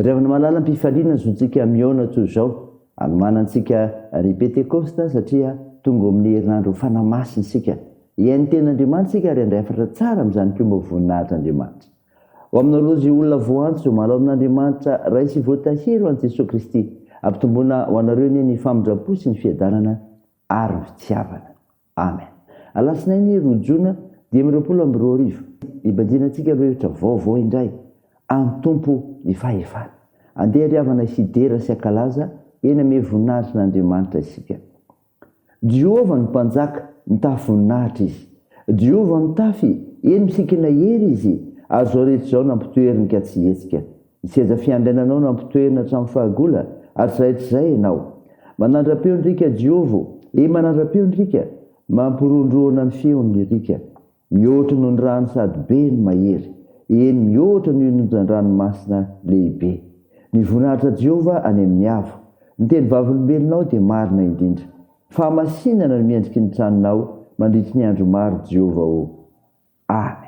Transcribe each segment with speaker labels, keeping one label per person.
Speaker 1: revana malala mpifaliana zontsika miona toy zao anomanantsika ry pentekosta satria tonga amin'ny herinandro fanamasina sika ihainy ten'andriamanitra ary andray afatra tsara amin'izany komba voninahitr'andriamanitra ho aminao aloha zay olona voantso malao amin'andriamanitra raisy voatahiry ho an' jesosy kristy ampitomboana ho anareo ny famondrapo sy ny fiadanana ary fitiavana amen. Alasinainy rojona 2022 ibadinantsika rehetra vaovao indray amin'ny tompo ny fahefana andeha riavana isidera sy akalaza eny ame voninahitrin'andriamanitra isika. Jehovah ny mpanjaka mitafy voninahitra izy, Jehovah mitafy eny misikina hery izy ary zao rehetra zao nampitoeriny ka tsy hetsika iseza fiandrainanao nampitoerina hatramin'ny fahagola ary tsy raitrizay ianao manandra-peo ndrika Jehovah manandra-peo ndrika mampirondroana ny feony rika mihoatra noho ny rano sady be ny mahery eny mihoatra noho ny ranomasina lehibe. Ny voninahitra Jehovah any amin'ny avo ny teny vavolombelonao dia marina indrindra fa masinana ny miendriky ny tranonao mandritry ny andro maro Jehovah o. Amen.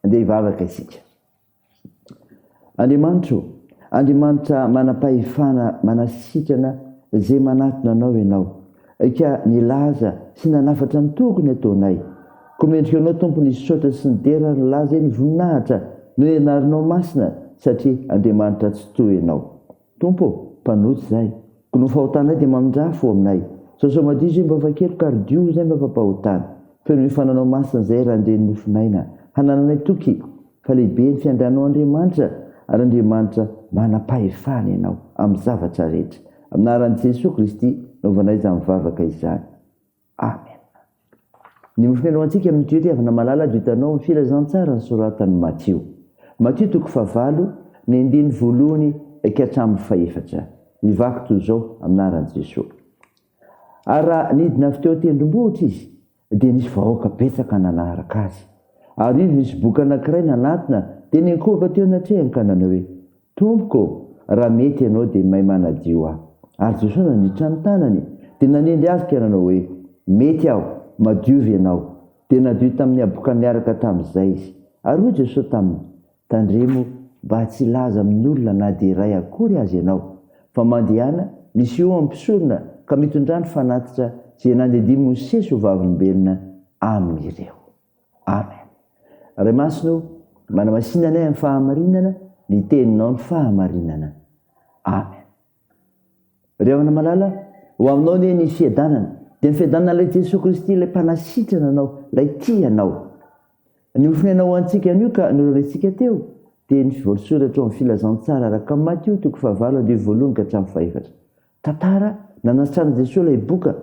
Speaker 1: andeha hivavaka isika. Andriamanitra manam-pahefana manasitrana zay manatona anao ianao, ka nilaza sy nanafatra ny tokony ataonay. Koa mendrika anao tompony isotra sy ny dera ny laza ny voninahitra no ianarinao masina, satria Andriamanitra tsy toy ianao. Tompo, mpanotsy zay, ko no fahotanay dia mamindrafo aminay. Sosao madio zay mba fakelo kardio zay mba fampahotana. Feno mifananao masina zay raha ndreny nofinaina. Hanananay toky fa lehibe ny fiandranao Andriamanitra, ary Andriamanitra manam-pahefana ianao amin'ny zavatra rehetra. Aminaran'i Jesosy Kristy naovanay izany mivavaka izany. Amen. Ny mofonenao antsika amin'ny tiotriavana malala dia hitanao amin'ny filazantsara ny soratan'i Matio. Matio 9 ny 1 ka hatramin'ny 4. Mivako toy izao aminaran'i Jesosy. Ary raha nidina avy teo tendrombohitra izy, dia nisy vahoaka betsaka nanaraka azy. Ary izy nisy boky anankiray nanatona, dia nenkoaka teo anatrehany ka nanao hoe: Tompoko, raha mety ianao dia mahay manadio aho. Ary Jesosy nandritra ny tanany dia nanendry azy ka nanao hoe: mety aho, madiovy ianao. Dia nadio tamin'ny aboka niaraka tamin'izay izy. Ary hoy Jesosy taminy: tandremo mba tsy laza amin'ny olona na dia iray akory azy ianao, fa mandehana misy eo ampisorona ka mitondrany fanatitra zay nandedimo ny sesy ho vavolombelona amin'ireo. Amen. Ray masino, manamasinanay amin'ny fahamarinana, ny teninao ny fahamarinana. Amen. Revana malala, ho aminao ny ny fiadanana, dia ny fiadanana ilay Jesosy Kristy ilay mpanasitrana anao, ilay tia anao. Ny ofonenao antsika anio ka norentsika teo, dia ny voasoratra amin'ny filazantsara araka Matio 9:1 ka hatramin'ny 5. Tantara nanasitrana Jesosy ilay boka,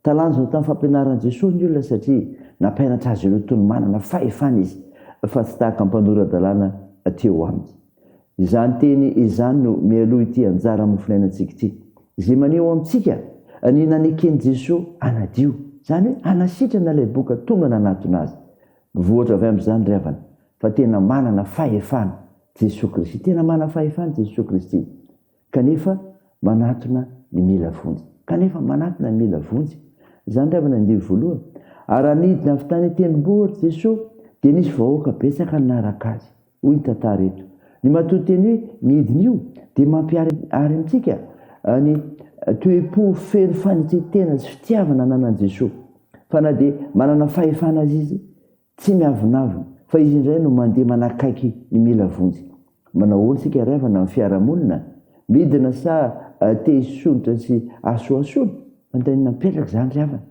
Speaker 1: talanjona tamin'ny fampianaran'i Jesosy ny olona satria nampianatra azy ireo tony manana fahefana izy, fa tsy tahaka mpanora-dalàna teo aminy. Izany teny izany no mialoha ity anjara mofonainantsika ity. Izay maneho amintsika ny nanekeny Jesosy anadio, izany hoe anasitrana ilay boka tonga nanatona azy. Voatra avy amin'izany ry havana, fa tena manana fahefana Jesosy Kristy, tena manana fahefana Jesosy Kristy, kanefa manatona ny mila vonjy. Izany ry havana ny voalohany. Ary anidina avy tany tendrombohitra Jesosy, dia nisy vahoaka betsaka nanaraka azy. Hoy ny tantara eto. Ny matoa-teny hoe midina io dia mampiary amintsika ny toe-po feno fanetsetena sy fitiavana nanan'i Jesosy. Fa na dia manana fahefana azy izy, tsy miavonavona, fa izy indray no mandeha manakaiky ny mila vonjy. Manao sika ry havana amin'ny fiarahamonina, midina sa te hisonitra sy asoasona, mantanina mipetraka izany ry havana.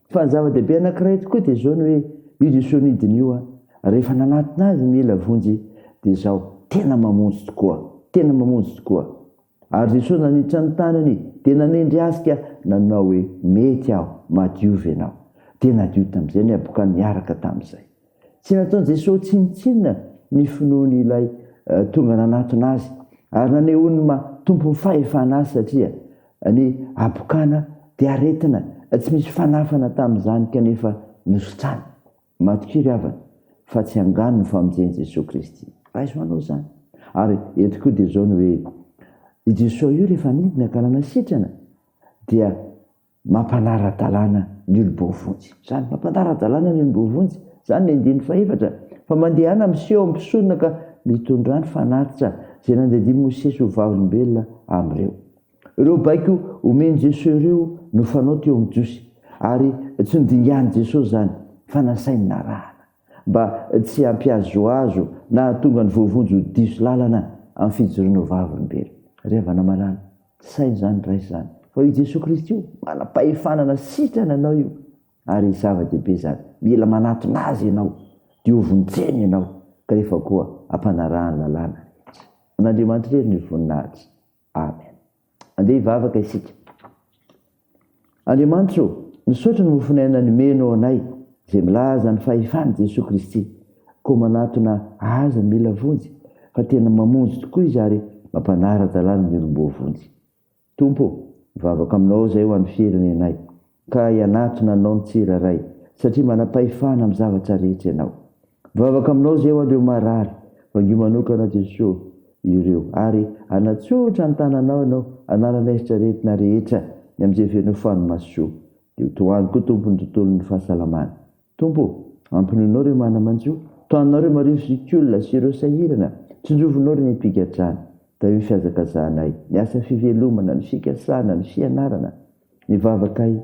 Speaker 1: Fa ny zava-dehibe anankiray tokoa dia izao ny hoe io Jesosy nidina io rehefa nanatona azy mila vonjy dia izao tena mamonjy tokoa. Ary Jesosy naniditra ny tanany dia nanendry azy ka nanao hoe mety aho, madiovy ianao. Dia nadio tamin'izay ny aboka niaraka tamin'izay. Tsy nataon'i Jesosy tsinitsinina ny finoany ilay tonga nanatona azy, ary nanehony matompo ny fahefana azy satria ny abokana dia aretina, tsy misy fanafana tamin'izany kanefa nosotrany. Matoky ry havana, fa tsy angano ny famonjen'i Jesosy Kristy. Raiso manao izany. Ary eto koa dia izao ny hoe i Jesosy io rehefa nidina ka nanasitrana dia mampanara-dalàna ny olombovonjy. Zany mampanara-dalàna ny olombovonjy, zany ny 4, fa mandehana miseho ampisorona ka mitondrany fanatitra zay nandedimo ny sesy ho vavolombelona amin'ireo. Ireo baiko omeny Jesosy ireo no fanao teo amin'ny Josy, ary tsy nodingany Jesosy zany, fa nasainy narahana mba tsy hampiazoazo na tonga ny voavonjy ho diso lalana amin'ny fijoroana ho vavolombelona. Ry havana malala, sainy zany ray zany, fa io Jesosy Kristy io manam-pahefana nasitrana anao io, ary zava-dehibe zany, mila manatona azy ianao, dia ho vonjeny ianao, ka rehefa koa hampanarahany lalàna. N'Andriamanitra rery ny voninahitra. Amen. Andeha hivavaka isika. Andriamanitra misaotra ny mofinaina ny meno anay zay milaza ny fahefany Jesosy Kristy, koa manatona azy mila vonjy, fa tena mamonjy tokoa izy ary mampanara-dalàna ny olombovonjy. Tompo, mivavaka aminao zay ho an'ny firenenay, ka hianatona anao ny tsiraray, satria manam-pahefana amin'ny zavatra rehetra ianao. Mivavaka aminao zay ho an'ireo marary, vangio manokana Jesosy ireo, ary anatsotra ny tananao ianao, anaran'aisitra rehetina rehetra ny amin'izay feno fanomasoa, dia toany koa Tompo ny tontolon'ny fahasalamana. Tompo, ampinoinao ireo manamanjo, toanareo marivo zikolona sy ireo sahirana tsinjovinao ry ny mpikatrany da io fiazakazanay ny asa fivelomana ny fikasana ny fianarana ny vavakay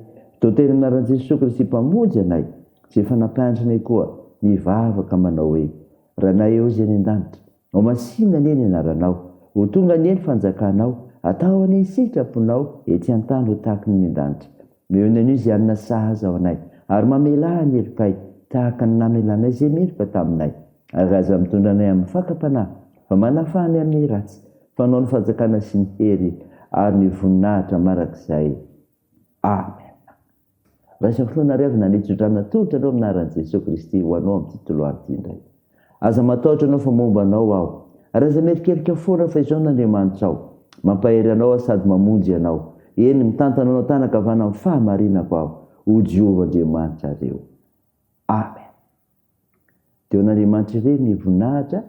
Speaker 1: dotera minaran' Jesosy Kristy mpamonjy anay sy fanampiandrinay koa ny vavaka manao hoe ranay eo izay ny an-danitra ao masina ny eny anaranao ho tonga ny eny fanjakanao atao any sitraponao ety an-tany ho tahaka ny an-danitra meona an'io izay anina sahaza ao anay ary mamela ny elokay tahaka ny namelanay izay meloka taminay ary aza mitondra anay amin'ny fakapanahy fa manafany amin'ny ratsy fanao ny fanjakana sy ny hery ary ny voninahitra marak'izay amen. Raha safiloanareo nanitsodrana tolotra anao aminaran'i Jesosy Kristy ho anao amin'ny tontolo andro indray. Aza matahotra anao fa momba anao aho. Raha aza merikerika foana fa izao n'Andriamanitra aho. Mampahery anao sady mamonjy anao. Eny mitantana anao tanaka avana amin'ny fahamarinako aho. Ho Jehovah Andriamanitra reo. Amen. Deo n'Andriamanitra ireo ny voninahitra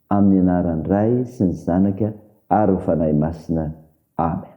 Speaker 1: amin'ny anaran'ny Ray sy ny Zanaka ary ny fanahy masina. Amen.